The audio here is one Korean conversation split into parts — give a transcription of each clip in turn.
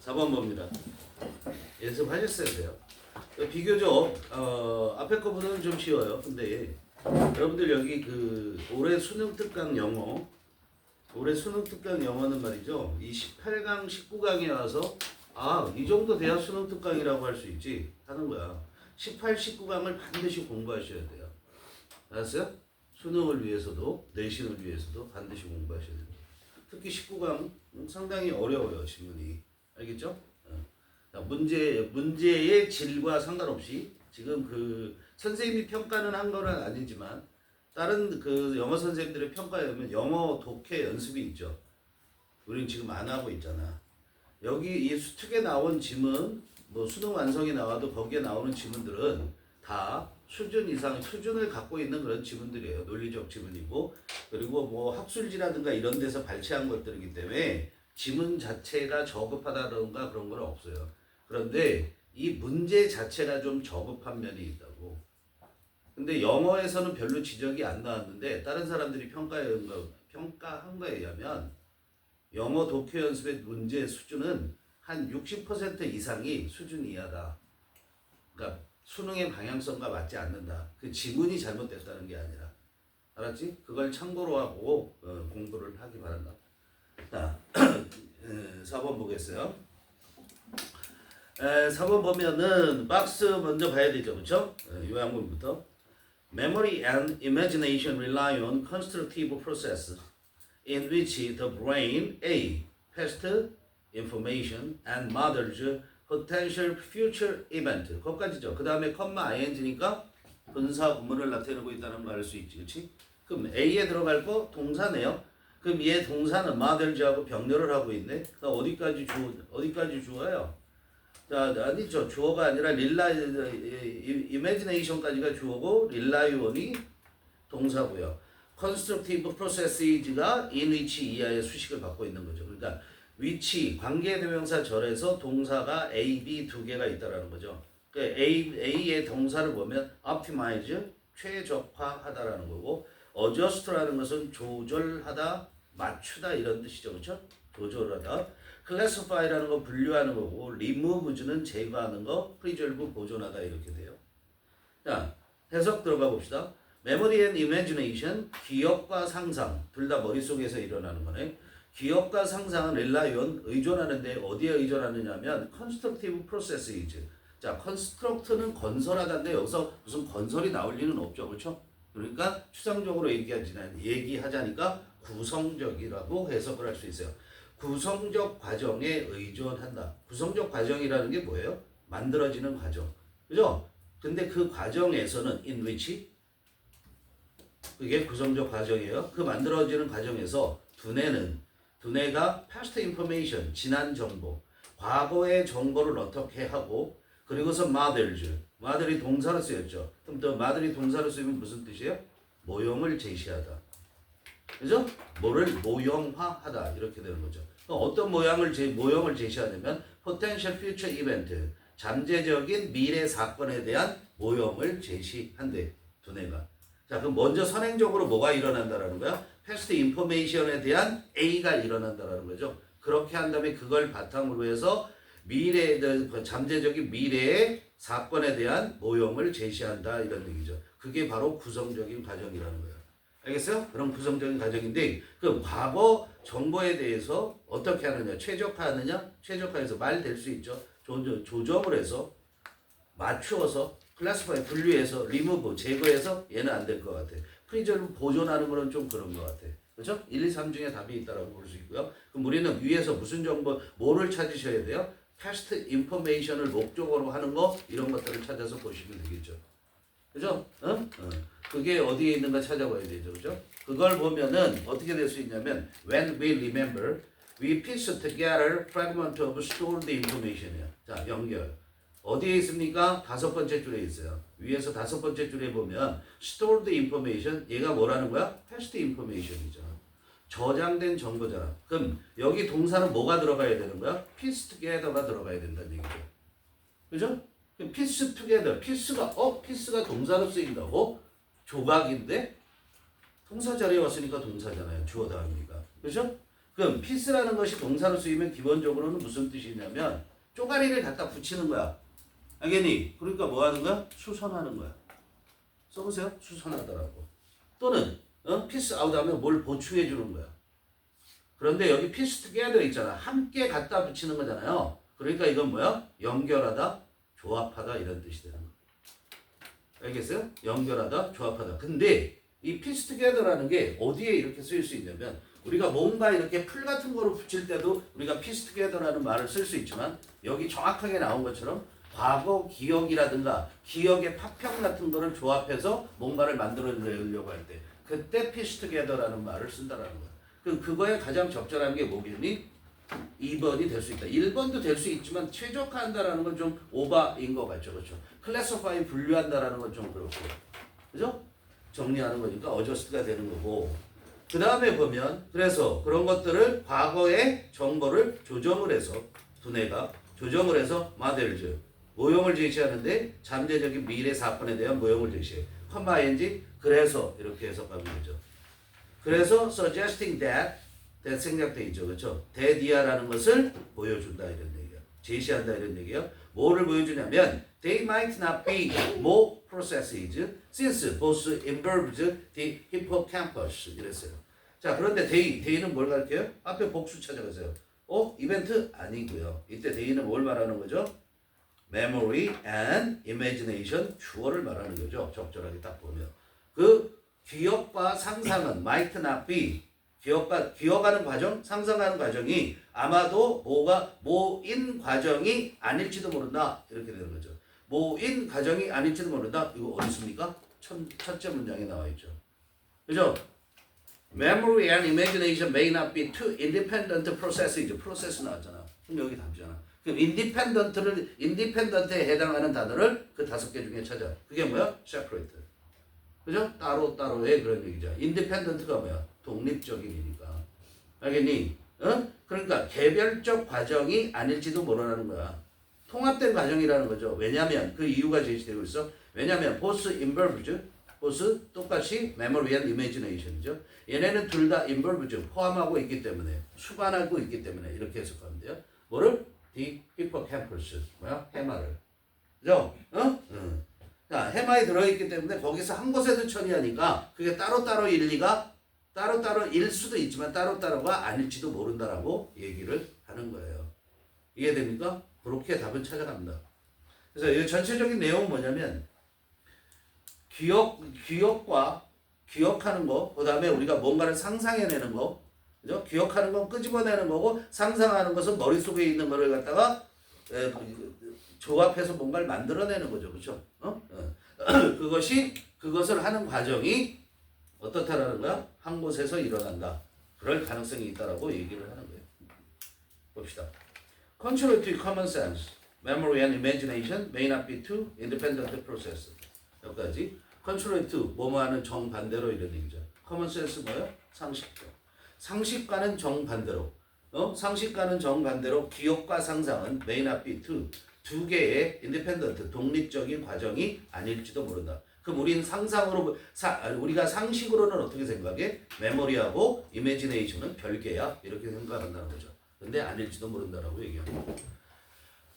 4번 봅니다. 연습하셨어야 돼요. 비교적 앞에 거보다는 좀 쉬워요. 근데 여러분들 여기 그 올해 수능 특강 영어 는 말이죠. 이 18강, 19강에 와서 이 정도 돼야 수능 특강이라고 할 수 있지 하는 거야. 18, 19강을 반드시 공부하셔야 돼요. 알았어요? 수능을 위해서도 내신을 위해서도 반드시 공부하셔야 돼요. 특히 19강 상당히 어려워요. 지문이. 알겠죠? 문제의 질과 상관없이 지금 그 선생님이 평가는 한 거는 아니지만 다른 그 영어 선생님들의 평가에 보면 영어 독해 연습이 있죠. 우리는 지금 안 하고 있잖아. 여기 이 수특에 나온 지문, 뭐 수능 완성이 나와도 거기에 나오는 지문들은 다 수준 이상, 수준을 갖고 있는 그런 지문들이에요. 논리적 지문이고, 그리고 뭐 학술지라든가 이런 데서 발췌한 것들이기 때문에 지문 자체가 저급하다던가 그런 건 없어요. 그런데 이 문제 자체가 좀 저급한 면이 있다고. 근데 영어에서는 별로 지적이 안 나왔는데 다른 사람들이 평가한 거에 의하면 영어 독해 연습의 문제 수준은 한 60% 이상이 수준 이하다. 그러니까 수능의 방향성과 맞지 않는다. 그 지문이 잘못됐다는 게 아니라. 알았지? 그걸 참고로 하고 공부를 하기 바란다. 자, 4번 보겠어요. 4번 보면은 박스 먼저 봐야 되죠. 그렇죠? 요양문부터. Memory and imagination rely on constructive process in which the brain A. past information and models potential future event. 거기까지죠. 그 다음에 컴마 ing니까 분사 구문을 나타내고 있다는 걸 알 수 있지. 그렇지? 그럼 A에 들어갈 거 동사네요. 그럼 얘 동사는 models하고 병렬을 하고 있네. 어디까지 주어요? 자, 아니죠. 주어가 아니라 imagination까지가 주어고 relyon이 동사고요. constructive processes가 in which 이하의 수식을 갖고 있는 거죠. 그러니까 which 관계대명사 절에서 동사가 A, B 두 개가 있다라는 거죠. 그러니까 A의 동사를 보면 optimize 최적화하다라는 거고 adjust라는 것은 조절하다, 맞추다 이런 뜻이죠. 그렇죠? 조절하다. classify라는 거 분류하는 거고 remove는 제거하는 거, preserve 보존하다 이렇게 돼요. 자, 해석 들어가 봅시다. memory and imagination, 기억과 상상 둘 다 머릿속에서 일어나는 거네. 기억과 상상은 rely on 의존하는데 어디에 의존하느냐면 constructive processes. 자, construct는 건설하다인데 여기서 무슨 건설이 나올 리는 없죠. 그렇죠? 그러니까 추상적으로 얘기하자니까 구성적이라고 해석을 할 수 있어요. 구성적 과정에 의존한다. 구성적 과정이라는 게 뭐예요? 만들어지는 과정. 그죠? 근데 그 과정에서는 in which 그게 구성적 과정이에요. 그 만들어지는 과정에서 두뇌가 past information, 지난 정보, 과거의 정보를 어떻게 하고 그리고서 model이 동사로 쓰였죠. 그럼 또 model이 동사로 쓰이면 무슨 뜻이에요? 모형을 제시하다. 그죠? 뭐를 모형화하다 이렇게 되는 거죠. 어떤 모형을 제시하냐면 potential future event, 잠재적인 미래 사건에 대한 모형을 제시한대 두뇌가. 자, 그럼 먼저 선행적으로 뭐가 일어난다라는 거야? past information에 대한 A가 일어난다라는 거죠. 그렇게 한 다음에 그걸 바탕으로 해서 잠재적인 미래의 사건에 대한 모형을 제시한다 이런 얘기죠. 그게 바로 구성적인 과정이라는 거예요. 알겠어요? 그런 구성적인 과정인데 그 과거 정보에 대해서 어떻게 하느냐, 최적화해서 말 될 수 있죠. 조정을 해서 맞추어서 클래스파이 분류해서 리무브 제거해서 얘는 안 될 것 같아. 프리저를 보존하는 거는 좀 그런 것 같아. 그렇죠? 1, 2, 3 중에 답이 있다라고 볼 수 있고요. 그럼 우리는 위에서 무슨 정보, 뭐를 찾으셔야 돼요? past information을 목적으로 하는 거 이런 것들을 찾아서 보시면 되겠죠. 그죠? 그게 어디에 있는가 찾아봐야 되죠. 그죠? 그걸 보면은 어떻게 될 수 있냐면 when we remember, we piece together fragment of stored information이에요. 자, 연결. 어디에 있습니까? 5번째 줄에 있어요. 위에서 5번째 줄에 보면 stored information, 얘가 뭐라는 거야? past information이잖아. 저장된 정보잖아. 그럼 여기 동사는 뭐가 들어가야 되는 거야? piece together가 들어가야 된다는 얘기죠. 그죠? piece together, piece가 동사로 쓰인다고? 조각인데? 동사 자리에 왔으니까 동사잖아요. 주어 다음이니까. 그죠? 그럼 piece라는 것이 동사로 쓰이면 기본적으로는 무슨 뜻이냐면 쪼가리를 갖다 붙이는 거야. 알겠니? 그러니까 뭐 하는 거야? 수선하는 거야. 써보세요. 수선하더라고. 또는 piece out 하면 뭘 보충해 주는 거야. 그런데 여기 piece together 있잖아. 함께 갖다 붙이는 거잖아요. 그러니까 이건 뭐야? 연결하다, 조합하다 이런 뜻이 되는 거야. 알겠어요? 연결하다, 조합하다. 근데 이 piece together라는 게 어디에 이렇게 쓰일 수 있냐면 우리가 뭔가 이렇게 풀 같은 거로 붙일 때도 우리가 piece together라는 말을 쓸 수 있지만 여기 정확하게 나온 것처럼 과거 기억이라든가 기억의 파편 같은 거를 조합해서 뭔가를 만들어내려고 할 때 그때 piece together라는 말을 쓴다라는 거야. 그럼 그거에 가장 적절한 게 뭐겠니? 2번이 될 수 있다. 1번도 될 수 있지만 최적화한다라는 건 좀 오바인 것 같죠. 그렇죠? classify 분류한다라는 건 좀 그렇고. 그죠? 정리하는 거니까 어저스트가 되는 거고. 그 다음에 보면 그래서 그런 것들을 과거의 정보를 조정을 해서 두뇌가 조정을 해서 모델즈 모형을 제시하는데 잠재적인 미래 사건에 대한 모형을 제시해. 컴마 ing 그래서 이렇게 해석하면 되죠. 그래서 suggesting that 생략돼 있죠. 그렇죠? that이라는 것을 보여준다 이런 얘기야. 제시한다 이런 얘기야. 뭐를 보여주냐면 they might not be more processes since both involved the hippocampus 이랬어요. 자, 그런데 day는 뭘 가르쳐요? 앞에 복수 찾아가세요. 이벤트 아니고요. 이때 day는 뭘 말하는 거죠? memory and imagination 주어를 말하는 거죠. 적절하게 딱 보면. 그 기억과 상상은 might not be 기억하는 과정, 상상하는 과정이 아마도 모인 과정이 아닐지도 모른다. 이렇게 되는 거죠. 모인 과정이 아닐지도 모른다. 이거 어디 있습니까? 첫째 문장에 나와 있죠. 그죠? Memory and imagination may not be two independent processes. 프로세스 나왔잖아. 그럼 여기 답이잖아. 그럼 independent에 해당하는 단어를 그 5개 중에 찾아. 그게 뭐야? separate. 그죠? 따로따로의 그런 얘기죠. independent가 뭐야? 독립적인이니까. 알겠니? 그러니까 개별적 과정이 아닐지도 모르는 거야. 통합된 과정이라는 거죠. 왜냐면 그 이유가 제시되고 있어. 왜냐면 both involved, both 똑같이 memory and imagination이죠. 얘네는 둘 다 involved, 포함하고 있기 때문에 수반하고 있기 때문에 이렇게 해석하면 돼요. 뭐를? the hippocampus, 뭐야? 해마를. 그죠? 자, 해마에 들어있기 때문에 거기서 한 곳에서 처리하니까 그게 따로따로 일리가 따로따로일 수도 있지만 따로따로가 아닐지도 모른다라고 얘기를 하는 거예요. 이해됩니까? 그렇게 답은 찾아갑니다. 그래서 이 전체적인 내용은 뭐냐면 기억하는 거, 그 다음에 우리가 뭔가를 상상해내는 거, 그죠? 기억하는 건 끄집어내는 거고 상상하는 것은 머릿속에 있는 거를 갖다가 조합해서 뭔가를 만들어내는 거죠. 그렇죠? 그것을 하는 과정이 어떻다라는 거야? 한 곳에서 일어난다. 그럴 가능성이 있다라고 얘기를 하는 거예요. 봅시다. Contrary to common sense, memory and imagination may not be two independent processes. 여기까지. Contrary to 뭐뭐하는 정반대로 이런 얘기죠. common sense 뭐예요? 상식적. 상식과는 정반대로. 상식과는 정반대로 기억과 상상은 may not be two. 두 개의 independent, 독립적인 과정이 아닐지도 모른다. 그럼 우리는 우리가 상식으로는 어떻게 생각해? 메모리하고 이미지네이션은 별개야. 이렇게 생각한다는 거죠. 근데 아닐지도 모른다라고 얘기합니다.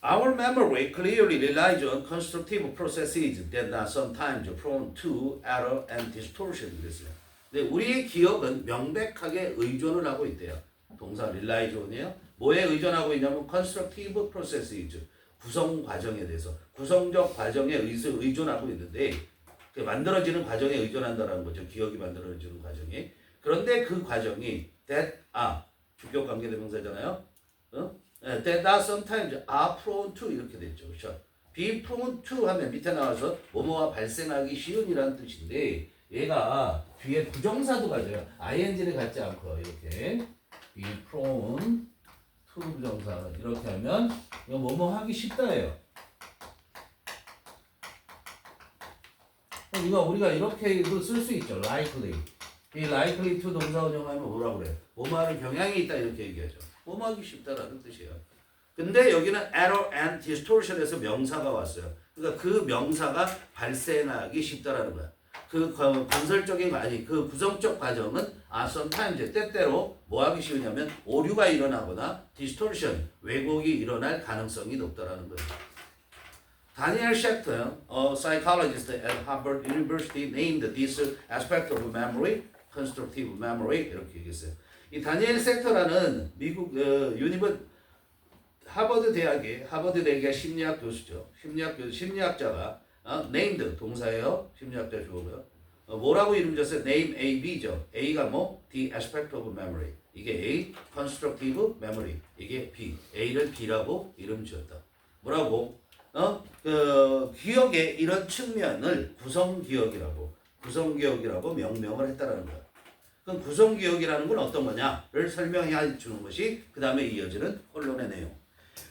Our memory clearly relies on constructive processes that are sometimes prone to error and distortion. 그랬어요. 근데 우리의 기억은 명백하게 의존을 하고 있대요. 동사 rely on이에요. 뭐에 의존하고 있냐면 constructive processes. 구성 과정에 대해서 구성적 과정에 의존하고 있는데 만들어지는 과정에 의존한다는 거죠. 기억이 만들어지는 과정에. 그런데 그 과정이 주격 관계대명사잖아요. that are sometimes are prone to 이렇게 됐죠. 그렇죠? be prone to 하면 밑에 나와서 뭐뭐와 발생하기 쉬운이라는 뜻인데 얘가 뒤에 부정사도 가져요. ing를 갖지 않고 이렇게 be prone to 부정사 이렇게 하면 이거 뭐뭐 하기 쉽다예요. 이거 우리가 이렇게도 쓸 수 있죠. likely. 이 likely to 동사 운용하면 뭐라고 그래? 뭐뭐하는 경향이 있다 이렇게 얘기하죠. 뭐뭐하기 쉽다라는 뜻이에요. 근데 여기는 error and distortion에서 명사가 왔어요. 그러니까 그 명사가 발생하기 쉽다라는 거야. 건설적인 아니 그 구성적 과정은 sometimes 때때로 뭐 하기 쉬우냐면 오류가 일어나거나 distortion 왜곡이 일어날 가능성이 높다라는 거예요. Daniel Schechter, a psychologist at Harvard University, named this aspect of memory, constructive memory 이렇게 얘기했어요. 이 다니엘 섹터라는 미국 하버드 대학의 심리학 교수죠. 심리학자가 named 동사예요. 심리학자 주어고요. 뭐라고 이름 줬어요? name A, B죠. A가 뭐? the aspect of memory. 이게 A, constructive memory. 이게 B. A를 B라고 이름 지었다. 뭐라고? 기억의 이런 측면을 구성기억이라고 명명을 했다라는 거야. 그럼 구성기억이라는 건 어떤 거냐를 설명해 주는 것이 그 다음에 이어지는 본론의 내용.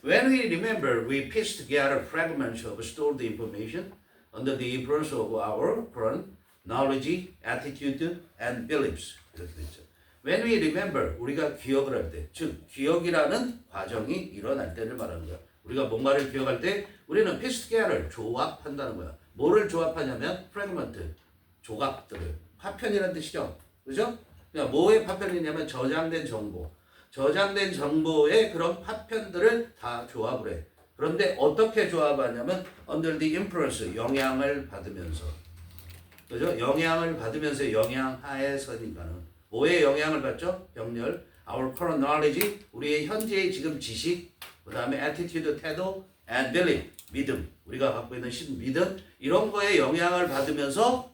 When we remember, we piece together fragments of stored information under the influence of our current knowledge, attitude, and beliefs. 이렇게 되죠. When we remember, 우리가 기억을 할 때, 즉 기억이라는 과정이 일어날 때를 말하는 거야. 우리가 뭔가를 기억할 때 우리는 piece together, 조합한다는 거야. 뭐를 조합하냐면 fragment, 조각들을. 파편이라는 뜻이죠. 그죠? 그러니까 뭐의 파편이냐면 저장된 정보의 그런 파편들을 다 조합을 해. 그런데 어떻게 조합하냐면 under the influence, 영향을 받으면서. 그죠? 영향을 받으면서 영향하에서니까는. 뭐의 영향을 받죠? 병렬. Our current knowledge, 우리의 현재의 지금 지식, 그 다음에 attitude, 태도, and belief, 믿음. 우리가 갖고 있는 믿음. 이런 거에 영향을 받으면서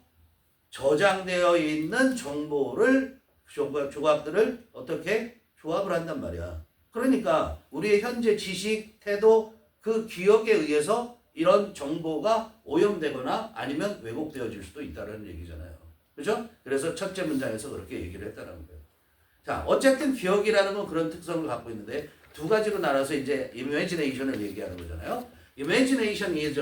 저장되어 있는 정보를, 조각들을 어떻게 조합을 한단 말이야. 그러니까 우리의 현재 지식, 태도, 그 기억에 의해서 이런 정보가 오염되거나 아니면 왜곡되어질 수도 있다는 얘기잖아요. 그죠? 그래서 첫째 문장에서 그렇게 얘기를 했다는 거예요. 자, 어쨌든 기억이라는 건 그런 특성을 갖고 있는데 두 가지로 나눠서 이제 imagination을 얘기하는 거잖아요. Imagination is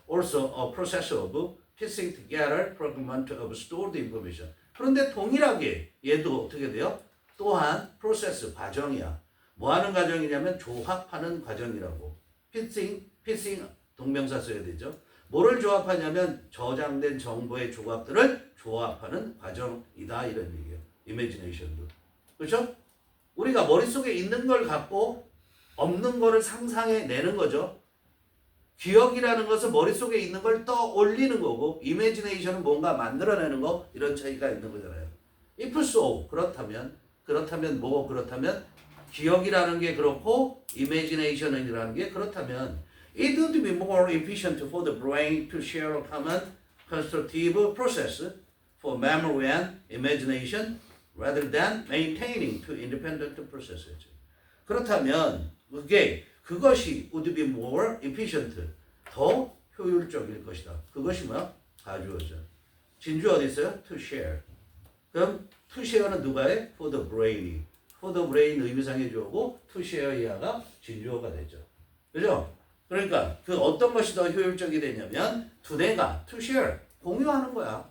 also a process of piecing together fragments of stored information. 그런데 동일하게 얘도 어떻게 돼요? 또한 프로세스, 과정이야. 뭐 하는 과정이냐면 조합하는 과정이라고. piecing 동명사 써야 되죠. 뭐를 조합하냐면 저장된 정보의 조각들을 조합하는 과정이다 이런 얘기예요. imagination도. 그렇죠? 우리가 머릿속에 있는 걸 갖고 없는 거를 상상해내는 거죠. 기억이라는 것은 머릿속에 있는 걸 떠올리는 거고 imagination은 뭔가 만들어내는 거 이런 차이가 있는 거잖아요. if so, 그렇다면 기억이라는 게 그렇고 imagination이라는 게 그렇다면 it would be more efficient for the brain to share a common constructive process for memory and imagination rather than maintaining two independent processes. 그렇다면 그것이 would be more efficient, 더 효율적일 것이다. 그것이 뭐야? 가주어죠. 진주 어디 있어요? to share. 그럼 to share는 누가 해? for the brain. for the brain 의미상의 주어고 to share 이하가 진주어가 되죠. 그죠? 그러니까 그 어떤 것이 더 효율적이 되냐면 두뇌가 to share, 공유하는 거야.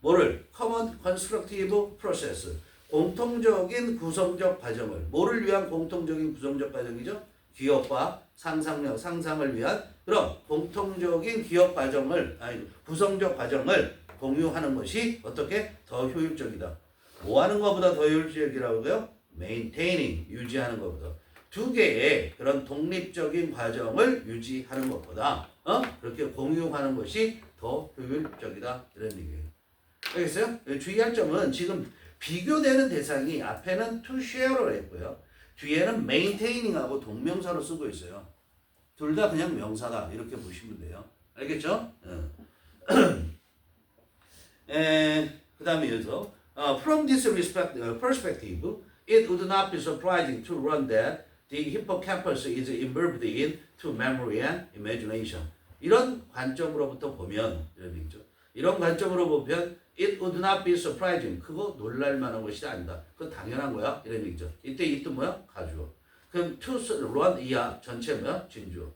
뭐를? common constructive process, 공통적인 구성적 과정을. 뭐를 위한 공통적인 구성적 과정이죠? 기억과 상상력, 상상을 위한 그런 공통적인 구성적 과정을 공유하는 것이 어떻게 더 효율적이다. 뭐 하는 것보다 더 효율적이라고요? maintaining, 유지하는 것보다. 두 개의 그런 독립적인 과정을 유지하는 것보다 그렇게 공유하는 것이 더 효율적이다 이런 얘기예요. 알겠어요? 주의할 점은 지금 비교되는 대상이 앞에는 to share로 했고요. 뒤에는 maintaining 하고 동명사로 쓰고 있어요. 둘 다 그냥 명사다 이렇게 보시면 돼요. 알겠죠? 그 다음에 여기서 from this perspective, it would not be surprising to learn that the hippocampus is involved in to memory and imagination. 이런 관점으로부터 보면 이런 얘기죠. 이런 관점으로 보면 it would not be surprising. 그거 놀랄 만한 것이 아니다. 그건 당연한 거야. 이런 얘기죠. 이때 이때 뭐야? 가주어. 그럼 to run 이하 전체 뭐야? 진주어.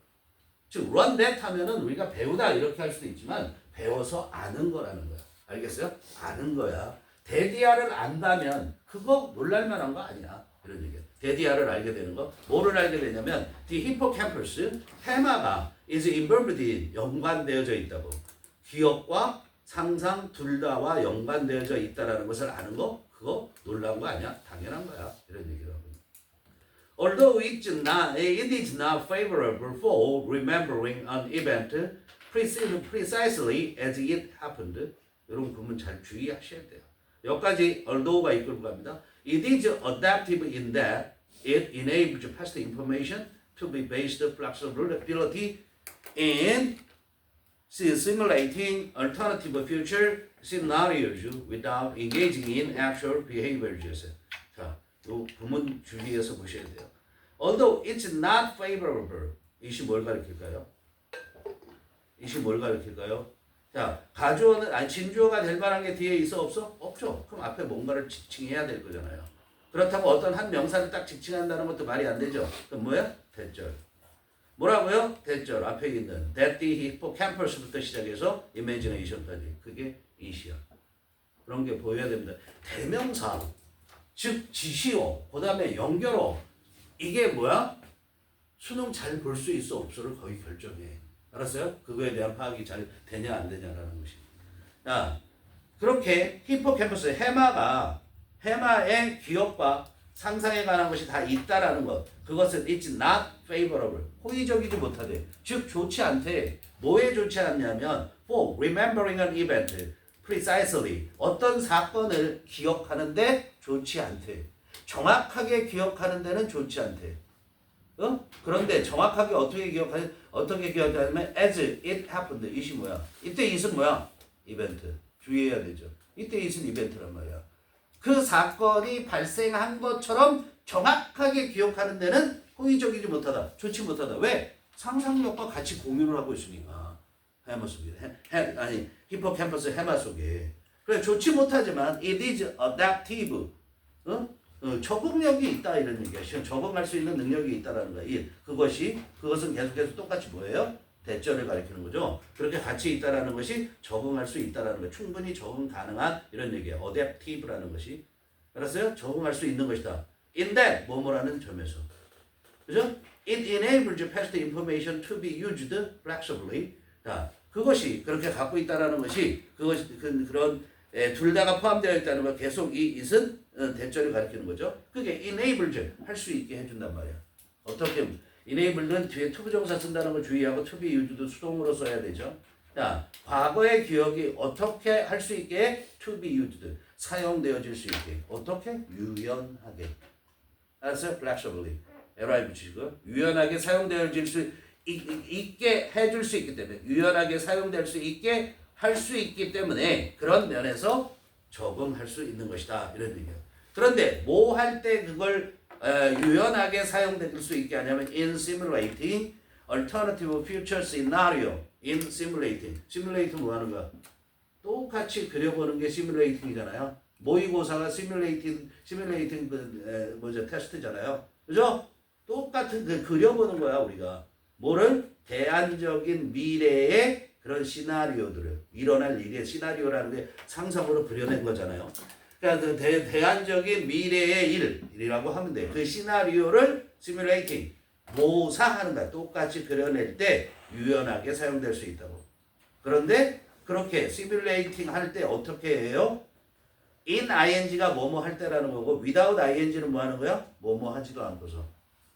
즉 run that 하면은 우리가 배우다 이렇게 할 수도 있지만 배워서 아는 거라는 거야. 알겠어요? 아는 거야. 데디아를 안다면 그거 놀랄 만한 거 아니야. 이런 얘기야. 데디아를 알게 되는 거. 뭐를 알게 되냐면 the hippocampus, 해마가 is involved in, 연관되어져 있다고. 기억과 상상 둘 다와 연관되어져 있다라는 것을 아는 거 그거 놀라운 거 아니야? 당연한 거야. 이런 얘기를 하고. Although it is not favorable for remembering an event precisely as it happened. 여러분 그러면 잘 주의하셔야 돼요. 여기까지 although가 이끌고 갑니다. It is adaptive in that it enables past information to be based flexibility and simulating alternative future scenarios without engaging in actual behaviors. 자, 이 부문 주의해서 보셔야 돼요. Although it's not favorable, 이시 뭘 가리킬까요? 이시 뭘 가리킬까요? 자, 가주어는 진주어가 될 만한 게 뒤에 있어 없어? 없죠. 그럼 앞에 뭔가를 지칭해야 될 거잖아요. 그렇다고 어떤 한 명사를 딱 지칭한다는 것도 말이 안 되죠. 그럼 뭐야? 대절. 뭐라고요? 대절 앞에 있는 that the hippocampus부터 시작해서 imagination까지 그게 이시야. 그런 게 보여야 됩니다. 대명사 즉 지시어 그 다음에 연결어 이게 뭐야? 수능 잘 볼 수 있어 없어를 거의 결정해. 알았어요? 그거에 대한 파악이 잘 되냐 안 되냐라는 것이. 자, 그렇게 히포캠퍼스 해마의 기억과 상상에 관한 것이 다 있다라는 것. 그것은 it's not favorable. 호의적이지 못하대. 즉 좋지 않대. 뭐에 좋지 않냐면 for remembering an event precisely 어떤 사건을 기억하는데 좋지 않대. 정확하게 기억하는 데는 좋지 않대. 그런데 정확하게 어떻게 기억하냐면 as it happened. 이시 뭐야? 이때 it은 뭐야? 이벤트. 주의해야 되죠. 이때 it은 이벤트란 말이야. 그 사건이 발생한 것처럼 정확하게 기억하는 데는 호의적이지 못하다. 좋지 못하다. 왜? 상상력과 같이 공유를 하고 있으니까. 해마 속에. 히포캠퍼스 해마 속에. 그래 좋지 못하지만 it is adaptive. 적응력이 있다 이런 얘기야. 적응할 수 있는 능력이 있다라는 거야. 그것은 계속해서 똑같이 뭐예요? 대절을 가리키는 거죠. 그렇게 같이 있다라는 것이 적응할 수 있다라는 거. 충분히 적응 가능한 이런 얘기야. adaptive라는 것이. 알았어요? 적응할 수 있는 것이다. in that 뭐뭐라는 점에서. 그죠? It enables past information to be used flexibly. 자, 그것이 그렇게 갖고 있다라는 것이 그런 둘 다가 포함되어 있다는 걸 계속 이 it은 대절을 가리키는 거죠. 그게 enables 할 수 있게 해준단 말이야. 어떻게 enable는 뒤에 투부정사 쓴다는 걸 주의하고 to be used도 수동으로 써야 되죠. 자, 과거의 기억이 어떻게 할 수 있게 to be used 사용되어질 수 있게 어떻게 유연하게 알았어요? flexibly li 붙이시고 유연하게 사용되어질 수 있게 해줄 수 있기 때문에 유연하게 사용될 수 있게 할 수 있기 때문에 그런 면에서 적응할 수 있는 것이다 이런 얘기예요. 그런데 뭐 할 때 그걸 유연하게 사용될 수 있게 하냐면 in simulating alternative future scenario in simulating simulate 뭐 하는 거야? 똑같이 그려보는 게 simulating이잖아요. 모의고사가 simulating 테스트잖아요. 그죠? 똑같은 그려보는 거야 우리가. 뭐를? 대안적인 미래의 그런 시나리오들을 일어날 일의 시나리오라는 게 상상으로 그려낸 거잖아요. 그러니까 그 대안적인 미래의 일이라고 하면 돼. 그 시나리오를 시뮬레이팅 모사하는 거야. 똑같이 그려낼 때 유연하게 사용될 수 있다고. 그런데 그렇게 시뮬레이팅 할 때 어떻게 해요? in ing가 뭐뭐 할 때라는 거고 without ing는 뭐 하는 거야? 뭐뭐 하지도 않고서.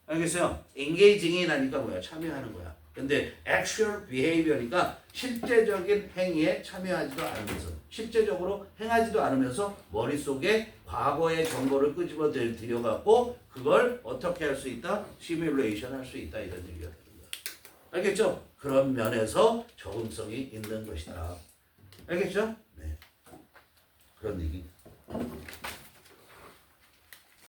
알겠어요? engaging in 하니까 뭐야? 참여하는 거야. 근데 actual behavior니까 실제적인 행위에 참여하지도 않으면서 실제적으로 행하지도 않으면서 머릿속에 과거의 정보를 끄집어 들여갖고 그걸 어떻게 할 수 있다? 시뮬레이션 할 수 있다 이런 얘기가 되는 거야. 알겠죠? 그런 면에서 적응성이 있는 것이다. 알겠죠? 네. 그런 얘기.